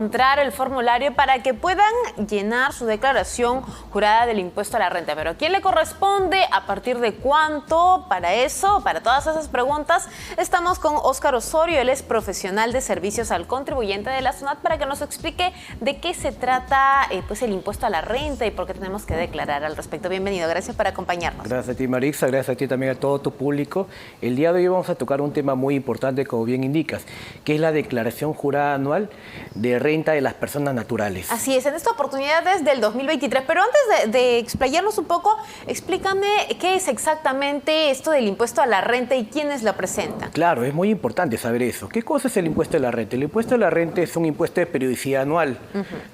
Encontrar el formulario para que puedan llenar su declaración jurada del impuesto a la renta. Pero ¿a quién le corresponde? ¿A partir de cuánto? Para eso, para todas esas preguntas, estamos con Óscar Osorio. Él es profesional de servicios al contribuyente de la SUNAT para que nos explique de qué se trata pues el impuesto a la renta y por qué tenemos que declarar al respecto. Bienvenido, gracias por acompañarnos. Gracias a ti, Marixa, gracias a ti también a todo tu público. El día de hoy vamos a tocar un tema muy importante, como bien indicas, que es la declaración jurada anual de renta de las personas naturales. Así es, en esta oportunidad es del 2023, pero antes de explayarnos un poco, explícame qué es exactamente esto del impuesto a la renta y quiénes lo presentan. Claro, es muy importante saber eso. ¿Qué cosa es el impuesto a la renta? El impuesto a la renta es un impuesto de periodicidad anual,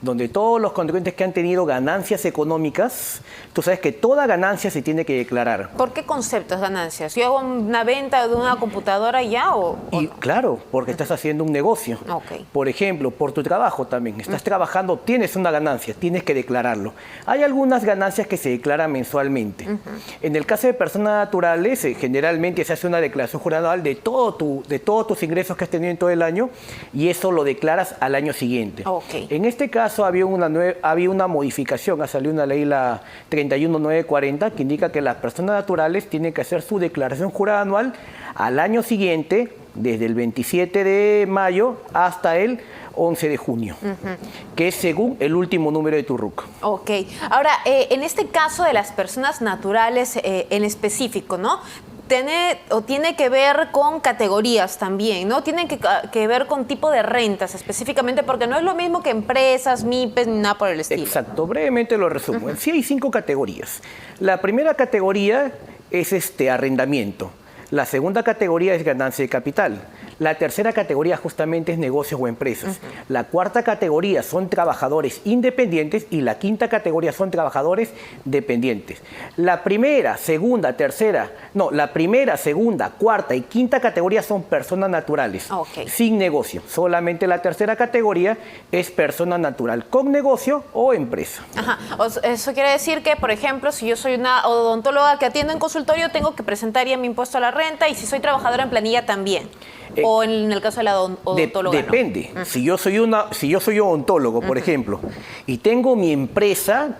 donde todos los contribuyentes que han tenido ganancias económicas, tú sabes que toda ganancia se tiene que declarar. ¿Por qué conceptos ganancias? ¿Yo hago una venta de una computadora ya o no? Claro, porque estás haciendo un negocio. Okay. Por ejemplo, por tu trabajo también. Estás trabajando, tienes una ganancia, tienes que declararlo. Hay algunas ganancias que se declaran mensualmente. En el caso de personas naturales, generalmente se hace una declaración jurada anual de todos tus ingresos que has tenido en todo el año y eso lo declaras al año siguiente. Okay. En este caso había una modificación, ha salido una ley, la 31940, que indica que las personas naturales tienen que hacer su declaración jurada anual al año siguiente, desde el 27 de mayo hasta el 11 de junio, que es según el último número de tu RUC. Ok. Ahora, en este caso de las personas naturales en específico, ¿no? Tiene que ver con categorías también, ¿no? Tiene que ver con tipo de rentas específicamente, porque no es lo mismo que empresas, MIPES, ni nada por el estilo. Exacto, brevemente lo resumo. Sí hay 5 categorías. La primera categoría es arrendamiento. La segunda categoría es ganancia de capital. La tercera categoría justamente es negocios o empresas. La cuarta categoría son trabajadores independientes y la quinta categoría son trabajadores dependientes. La primera, segunda, cuarta y quinta categoría son personas naturales, sin negocio. Solamente la tercera categoría es persona natural con negocio o empresa. Ajá. Eso quiere decir que, por ejemplo, si yo soy una odontóloga que atiende en consultorio, tengo que presentar ya mi impuesto a la renta, y si soy trabajadora en planilla también. O en el caso de la odontóloga. Depende. Si yo soy odontólogo, por ejemplo, y tengo mi empresa,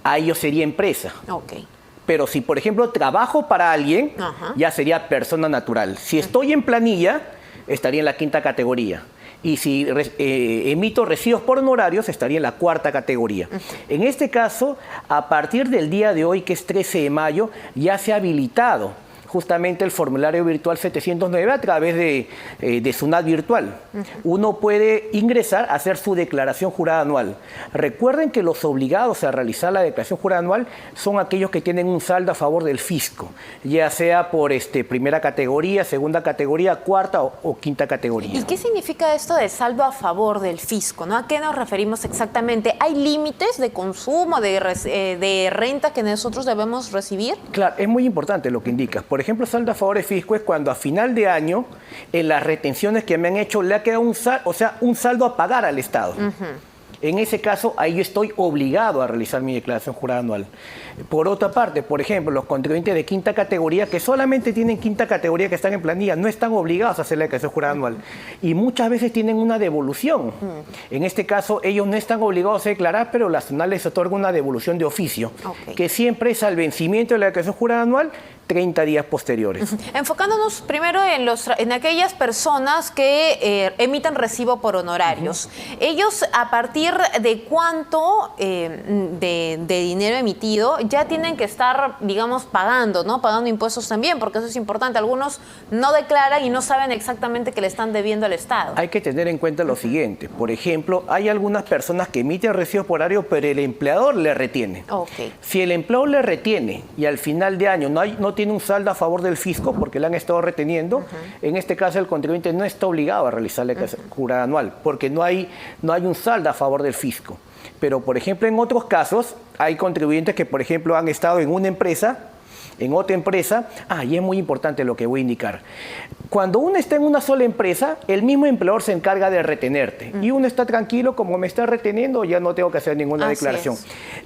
ahí yo sería empresa. Okay. Pero si, por ejemplo, trabajo para alguien, ya sería persona natural. Si estoy en planilla, estaría en la quinta categoría. Y si emito recibos por honorarios, estaría en la cuarta categoría. En este caso, a partir del día de hoy, que es 13 de mayo, ya se ha habilitado justamente el formulario virtual 709 a través de SUNAT virtual. Uno puede ingresar a hacer su declaración jurada anual. Recuerden que los obligados a realizar la declaración jurada anual son aquellos que tienen un saldo a favor del fisco, ya sea por primera categoría, segunda categoría, cuarta o quinta categoría. ¿Y qué significa esto de saldo a favor del fisco, ¿no? ¿A qué nos referimos exactamente? ¿Hay límites de consumo, de renta que nosotros debemos recibir? Claro, es muy importante lo que indicas. Por ejemplo, saldo a favor del fisco es cuando a final de año, en las retenciones que me han hecho, le ha quedado un saldo a pagar al Estado. En ese caso, ahí yo estoy obligado a realizar mi declaración jurada anual. Por otra parte, por ejemplo, los contribuyentes de quinta categoría, que solamente tienen quinta categoría que están en planilla, no están obligados a hacer la declaración jurada anual. Y muchas veces tienen una devolución. En este caso, ellos no están obligados a declarar, pero la SUNAT les otorga una devolución de oficio, que siempre es al vencimiento de la declaración jurada anual, 30 días posteriores. Enfocándonos primero en aquellas personas que emiten recibo por honorarios. Ellos, ¿a partir de cuánto de dinero emitido ya tienen que estar, digamos, pagando, ¿no? Pagando impuestos también, porque eso es importante. Algunos no declaran y no saben exactamente que le están debiendo al Estado. Hay que tener en cuenta lo siguiente. Por ejemplo, hay algunas personas que emiten recibo por horario, pero el empleador le retiene. Si el empleador le retiene y al final de año no tiene un saldo a favor del fisco porque le han estado reteniendo, en este caso el contribuyente no está obligado a realizar la declaración jurada anual porque no hay un saldo a favor del fisco. Pero, por ejemplo, en otros casos hay contribuyentes que, por ejemplo, han estado en una empresa, en otra empresa, y es muy importante lo que voy a indicar. Cuando uno está en una sola empresa, el mismo empleador se encarga de retenerte. Y uno está tranquilo, como me está reteniendo, ya no tengo que hacer ninguna declaración.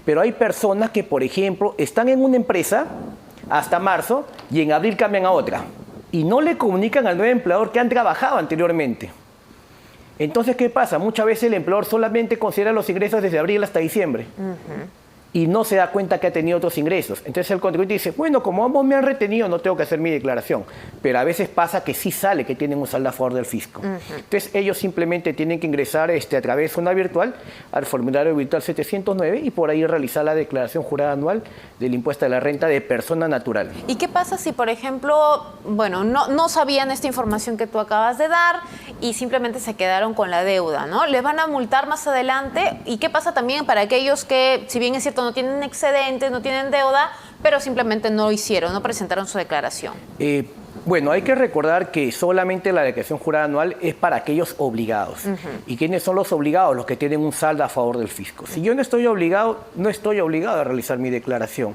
Pero hay personas que, por ejemplo, están en una empresa hasta marzo y en abril cambian a otra. Y no le comunican al nuevo empleador que han trabajado anteriormente. Entonces, ¿qué pasa? Muchas veces el empleador solamente considera los ingresos desde abril hasta diciembre. Y no se da cuenta que ha tenido otros ingresos. Entonces el contribuyente dice, bueno, como ambos me han retenido, no tengo que hacer mi declaración. Pero a veces pasa que sí sale que tienen un saldo a favor del fisco. Entonces ellos simplemente tienen que ingresar a través de una virtual al formulario virtual 709 y por ahí realizar la declaración jurada anual del impuesto a la renta de persona natural. ¿Y qué pasa si, por ejemplo, bueno, no sabían esta información que tú acabas de dar y simplemente se quedaron con la deuda, ¿no? ¿Les van a multar más adelante? ¿Y qué pasa también para aquellos que, si bien es cierto, no tienen excedentes, no tienen deuda, pero simplemente no hicieron, no presentaron su declaración? Bueno, hay que recordar que solamente la declaración jurada anual es para aquellos obligados. ¿Y quiénes son los obligados? Los que tienen un saldo a favor del fisco. Si yo no estoy obligado a realizar mi declaración.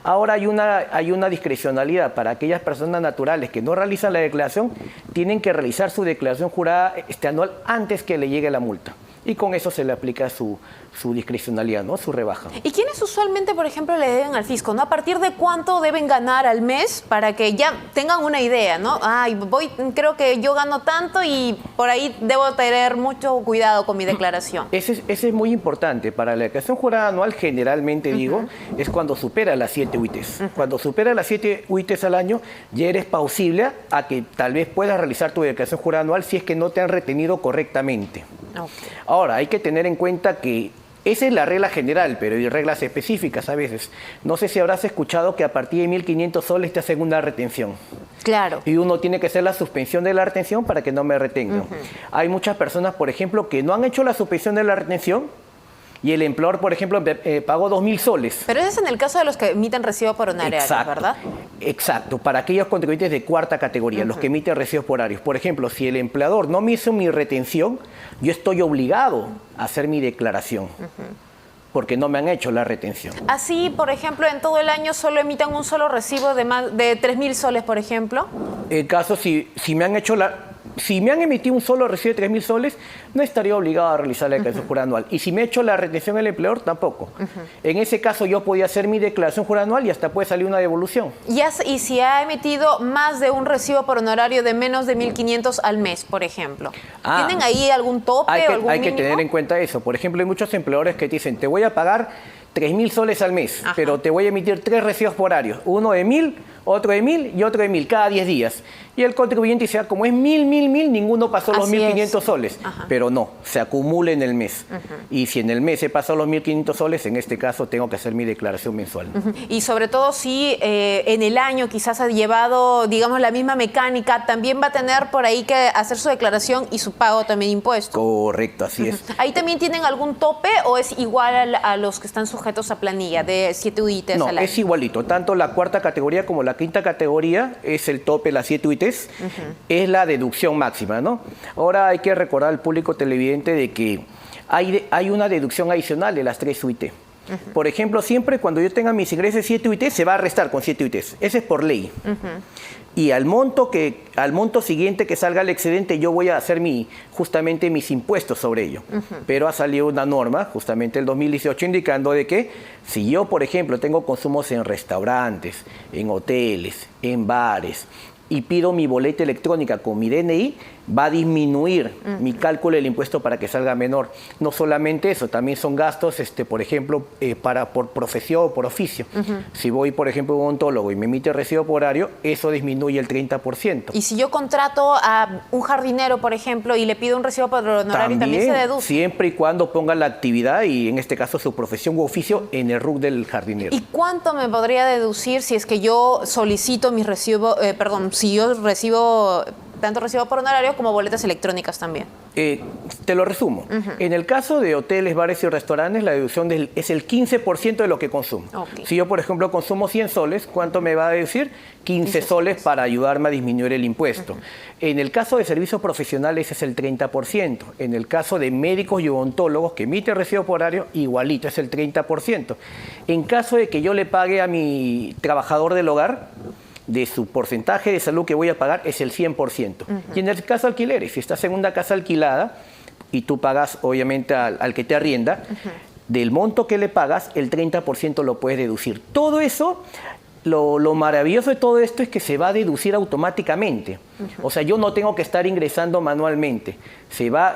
Ahora hay una discrecionalidad para aquellas personas naturales que no realizan la declaración, tienen que realizar su declaración jurada anual antes que le llegue la multa. Y con eso se le aplica su discrecionalidad, ¿no? Su rebaja. ¿Y quiénes usualmente, por ejemplo, le deben al fisco, ¿no? ¿A partir de cuánto deben ganar al mes para que ya tengan una idea, ¿no? Ay, creo que yo gano tanto y por ahí debo tener mucho cuidado con mi declaración? Ese es muy importante. Para la declaración jurada anual, generalmente digo, es cuando supera las 7 UITs. Cuando supera las 7 UITs al año, ya eres plausible a que tal vez puedas realizar tu declaración jurada anual si es que no te han retenido correctamente. Ahora, hay que tener en cuenta que esa es la regla general, pero hay reglas específicas a veces. No sé si habrás escuchado que a partir de 1.500 soles te hacen una retención. Claro. Y uno tiene que hacer la suspensión de la retención para que no me retengan. Hay muchas personas, por ejemplo, que no han hecho la suspensión de la retención y el empleador, por ejemplo, pagó 2.000 soles. Pero ese es en el caso de los que emiten recibo por honorarios, ¿verdad? Exacto, para aquellos contribuyentes de cuarta categoría, los que emiten recibos por horarios. Por ejemplo, si el empleador no me hizo mi retención, yo estoy obligado a hacer mi declaración. Porque no me han hecho la retención. Así, por ejemplo, en todo el año solo emitan un solo recibo de 3.000 soles, por ejemplo. El caso, si me han hecho si me han emitido un solo recibo de 3.000 soles, no estaría obligado a realizar la declaración jurada anual. Y si me he hecho la retención el empleador, tampoco. En ese caso, yo podía hacer mi declaración jurada anual y hasta puede salir una devolución. Y si ha emitido más de un recibo por honorario de menos de 1.500 al mes, por ejemplo. ¿Tienen ahí algún tope o algún Hay que mínimo? tener en cuenta eso. Por ejemplo, hay muchos empleadores que te dicen, te voy a pagar 3.000 soles al mes, pero te voy a emitir 3 recibos por horarios. Uno de 1.000, otro de 1.000 y otro de 1.000, cada 10 días. Y el contribuyente dice, como es 1.000, ninguno pasó los 1.500 soles. Pero no, se acumula en el mes. Y si en el mes he pasado los 1.500 soles, en este caso tengo que hacer mi declaración mensual. Y sobre todo si en el año quizás ha llevado, digamos, la misma mecánica, también va a tener por ahí que hacer su declaración y su pago también de impuestos. Correcto, así es. ¿Ahí también tienen algún tope o es igual a los que están sujetos a planilla de 7 UITs al año? No, es igualito. Tanto la cuarta categoría como la quinta categoría es el tope, las 7 UITs. Es la deducción máxima, ¿no? Ahora hay que recordar al público televidente de que hay una deducción adicional de las 3 UIT. Por ejemplo, siempre cuando yo tenga mis ingresos de 7 UIT, se va a restar con 7 UIT. Ese es por ley. Y al monto siguiente que salga el excedente, yo voy a hacer justamente mis impuestos sobre ello. Pero ha salido una norma, justamente el 2018, indicando de que si yo, por ejemplo, tengo consumos en restaurantes, en hoteles, en bares, y pido mi boleta electrónica con mi DNI, va a disminuir mi cálculo del impuesto para que salga menor. No solamente eso, también son gastos, por ejemplo, por profesión o por oficio. Si voy, por ejemplo, a un odontólogo y me emite recibo por horario, eso disminuye el 30%. Y si yo contrato a un jardinero, por ejemplo, y le pido un recibo por honorario, también se deduce. Siempre y cuando ponga la actividad y, en este caso, su profesión u oficio en el RUC del jardinero. ¿Y cuánto me podría deducir si es que yo solicito mis recibos, si yo recibo tanto recibo por honorario como boletas electrónicas también? Te lo resumo. En el caso de hoteles, bares y restaurantes, la deducción es el 15% de lo que consumo. Si yo, por ejemplo, consumo 100 soles, ¿cuánto me va a deducir? 15 soles para ayudarme a disminuir el impuesto. En el caso de servicios profesionales es el 30%. En el caso de médicos y odontólogos que emiten recibo por horario, igualito, es el 30%. En caso de que yo le pague a mi trabajador del hogar, de su porcentaje de salud que voy a pagar es el 100%. Y en el caso de alquileres, si estás en una casa alquilada y tú pagas obviamente al que te arrienda, del monto que le pagas, el 30% lo puedes deducir. Todo eso Lo maravilloso de todo esto es que se va a deducir automáticamente. O sea, yo no tengo que estar ingresando manualmente.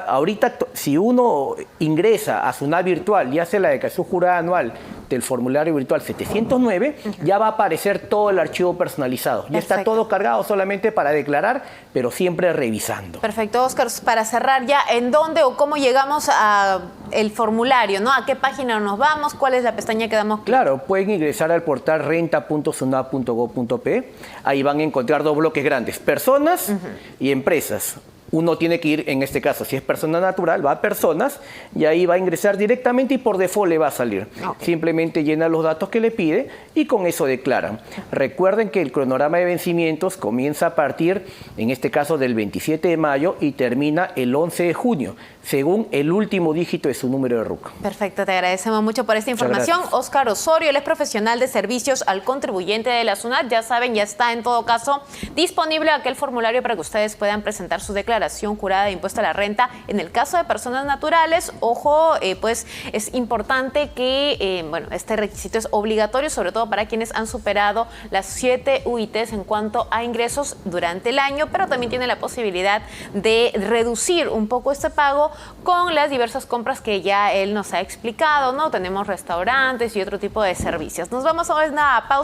Ahorita, si uno ingresa a SUNAT virtual y hace la declaración jurada anual del formulario virtual 709, ya va a aparecer todo el archivo personalizado. Ya está todo cargado solamente para declarar, pero siempre revisando. Perfecto, Óscar. Para cerrar ya, ¿en dónde o cómo llegamos al formulario, ¿no? ¿A qué página nos vamos? ¿Cuál es la pestaña que damos? Claro, pueden ingresar al portal renta.sunat.gov.pe. Ahí van a encontrar dos bloques grandes, personas y empresas. Uno tiene que ir, en este caso, si es persona natural, va a personas y ahí va a ingresar directamente y por default le va a salir. Simplemente llena los datos que le pide y con eso declaran. Recuerden que el cronograma de vencimientos comienza a partir, en este caso, del 27 de mayo y termina el 11 de junio, según el último dígito de su número de RUC. Perfecto, te agradecemos mucho por esta información. Óscar Osorio, él es profesional de servicios al contribuyente de la SUNAT. Ya saben, ya está en todo caso disponible aquel formulario para que ustedes puedan presentar su declaración jurada de impuesto a la renta. En el caso de personas naturales, ojo, pues es importante que, este requisito es obligatorio, sobre todo para quienes han superado las 7 UITs en cuanto a ingresos durante el año, pero también tiene la posibilidad de reducir un poco este pago con las diversas compras que ya él nos ha explicado, ¿no? Tenemos restaurantes y otro tipo de servicios. Nos vamos a una pausa.